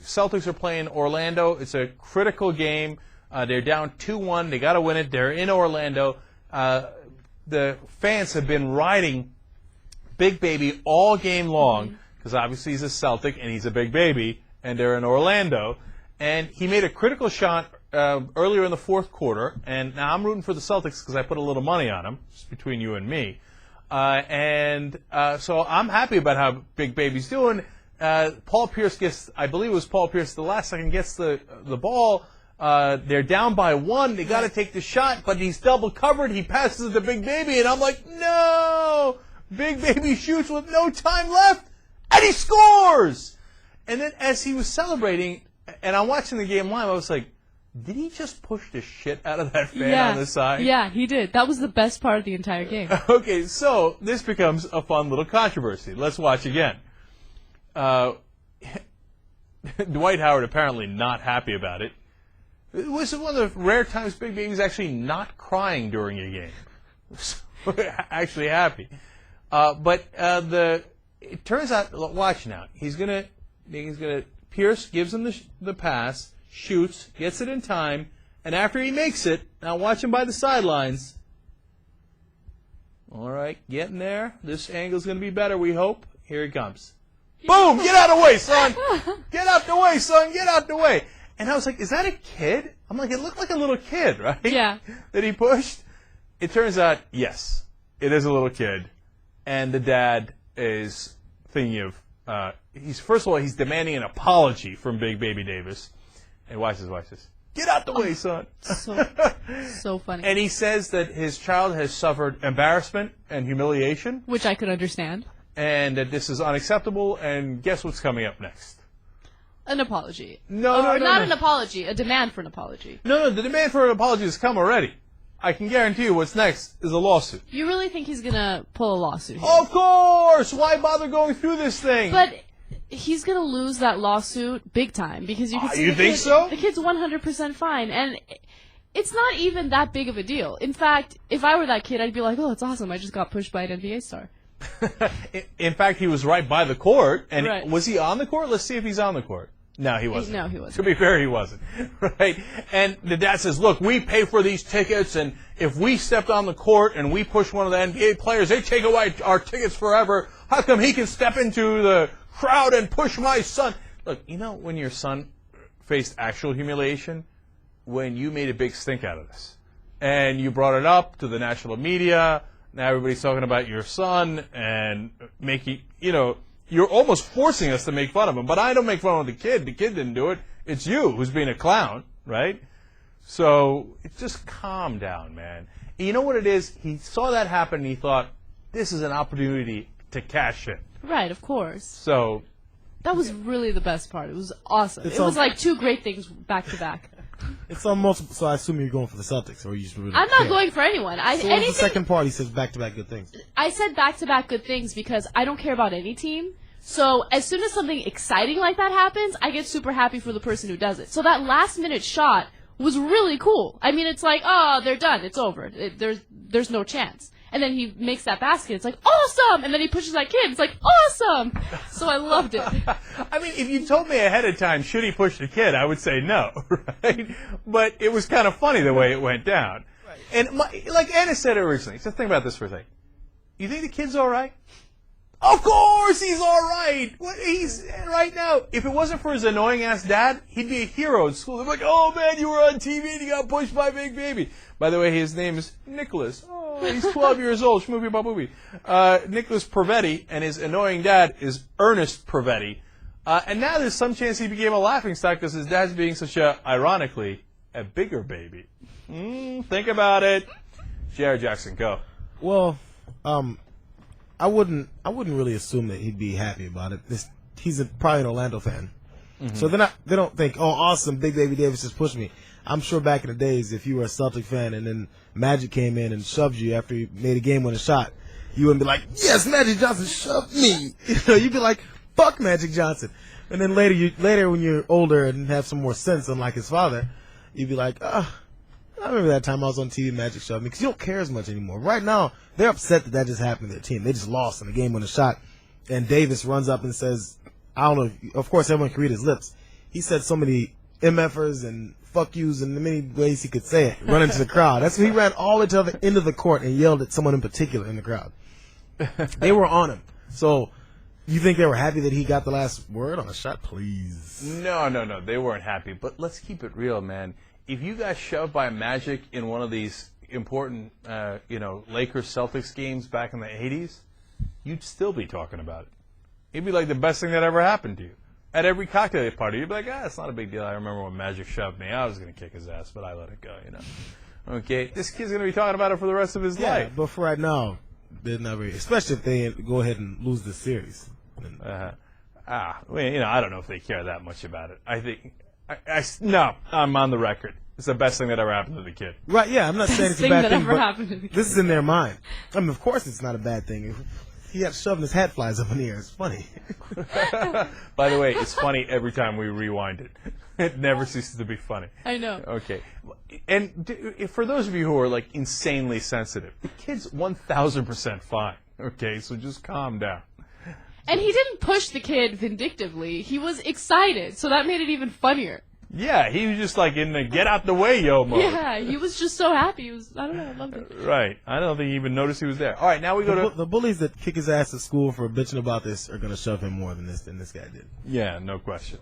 Celtics are playing Orlando. It's a critical game. They're down 2-1. They got to win it. They're in Orlando. The fans have been riding Big Baby all game long because obviously he's a Celtic and he's a big baby, and they're in Orlando. And he made a critical shot earlier in the fourth quarter. And now I'm rooting for the Celtics because I put a little money on them, just between you and me. So I'm happy about how Big Baby's doing. Paul Pierce gets, I believe it was Paul Pierce, the last second gets the ball. They're down by 1. They got to take the shot, but he's double covered. He passes it to Big Baby, and I'm like, no! Big Baby shoots with no time left, and he scores! And then as he was celebrating, and I'm watching the game live, I was like, did he just push the shit out of that fan on the side? Yeah, he did. That was the best part of the entire game. Okay, so this becomes a fun little controversy. Let's watch again. Dwight Howard apparently not happy about it. It was one of the rare times Big Baby's actually not crying during a game. Actually happy. But it turns out, watch now, Pierce gives him the pass, shoots, gets it in time, and after he makes it, now watch him by the sidelines. All right, getting there. This angle's going to be better, we hope. Here he comes. Boom! Get out of the way, son! Get out the way, son! Get out the way! And I was like, is that a kid? I'm like, it looked like a little kid, right? Yeah. That he pushed. It turns out, yes, it is a little kid. And the dad is thinking of, first of all, he's demanding an apology from Big Baby Davis. And watch this. Get out the way, son. So funny. And he says that his child has suffered embarrassment and humiliation. Which I could understand. And that this is unacceptable. And guess what's coming up next? An apology. No. An apology. A demand for an apology. No, the demand for an apology has come already. I can guarantee you what's next is a lawsuit. You really think he's going to pull a lawsuit here? Of course! Why bother going through this thing? But he's going to lose that lawsuit big time because you can see you think so? The kid's 100% fine. And it's not even that big of a deal. In fact, if I were that kid, I'd be like, oh, it's awesome. I just got pushed by an NBA star. In fact, he was right by the court. And right. Was he on the court? Let's see if he's on the court. No, he wasn't. No, he wasn't. To be fair, he wasn't. Right? And the dad says, look, we pay for these tickets, and if we stepped on the court and we push one of the NBA players, they take away our tickets forever. How come he can step into the crowd and push my son? Look, you know when your son faced actual humiliation? When you made a big stink out of this. And you brought it up to the national media. Now everybody's talking about your son and making, you're almost forcing us to make fun of him. But I don't make fun of the kid. The kid didn't do it. It's you who's being a clown, right? So just calm down, man. And you know what it is? He saw that happen and he thought, this is an opportunity to cash in. Right, of course. So that was really the best part. It was awesome. It was like two great things back to back. It's almost, so I assume you're going for the Celtics, or you just really I'm not going for anyone. So the second part, he says back-to-back good things. I said back-to-back good things because I don't care about any team. So as soon as something exciting like that happens, I get super happy for the person who does it. So that last-minute shot was really cool. I mean, it's like, oh, they're done. It's over. There's no chance. And then he makes that basket. It's like, awesome! And then he pushes that kid. It's like, awesome! So I loved it. I mean, if you told me ahead of time, should he push the kid, I would say no, right? But it was kind of funny the way it went down. Right. And like Anna said originally, just think about this for a second. You think the kid's all right? Of course he's all right. He's right now. If it wasn't for his annoying ass dad, he'd be a hero in school. They're like, oh man, you were on TV and you got pushed by Big Baby. By the way, his name is Nicholas. Oh, he's 12 years old. Shmoopy baboopy. Nicholas Provetti, and his annoying dad is Ernest Provetti. And now there's some chance he became a laughingstock because his dad's being such ironically, a bigger baby. Think about it. Jared Jackson, go. Well, I wouldn't really assume that he'd be happy about it. He's probably an Orlando fan. Mm-hmm. So they don't think, oh, awesome, Big Baby Davis just pushed me. I'm sure back in the days, if you were a Celtic fan and then Magic came in and shoved you after you made a game-winning shot, you wouldn't be like, yes, Magic Johnson shoved me. You'd be like, fuck Magic Johnson. And then later when you're older and have some more sense, unlike his father, you'd be like, I remember that time I was on TV, Magic shoved me, because you don't care as much anymore. Right now, they're upset that just happened to their team. They just lost in the game-winning shot. And Davis runs up and says, I don't know, of course everyone can read his lips. he said so many MFers and fuck yous in the many ways he could say it, run into the crowd. That's when he ran all the way to the end of the court and yelled at someone in particular in the crowd. They were on him. So, you think they were happy that he got the last word on a shot? Please. No. They weren't happy. But let's keep it real, man. If you got shoved by Magic in one of these important, Lakers Celtics games back in the 80s, you'd still be talking about it. It'd be like the best thing that ever happened to you. At every cocktail party, you'd be like, it's not a big deal. I remember when Magic shoved me. I was going to kick his ass, but I let it go, Okay, this kid's going to be talking about it for the rest of his life. But for right now, they're not really, especially if they go ahead and lose the series. I don't know if they care that much about it. I think, no, I'm on the record. It's the best thing that ever happened to the kid. Right, yeah, I'm not saying it's a bad thing, but happened to the kid. This is in their mind. I mean, of course it's not a bad thing. He got shoved and his hat flies up in the air. It's funny. By the way, it's funny every time we rewind it. It never ceases to be funny. I know. Okay. And for those of you who are, insanely sensitive, the kid's 1,000% fine. Okay, so just calm down. And he didn't push the kid vindictively. He was excited, so that made it even funnier. Yeah, he was just in the get out the way, yo mode. Yeah, he was just so happy. I don't know, I loved it. Right. I don't think he even noticed he was there. All right, now we go to... The bullies that kick his ass at school for bitching about this are going to shove him more than this guy did. Yeah, no question.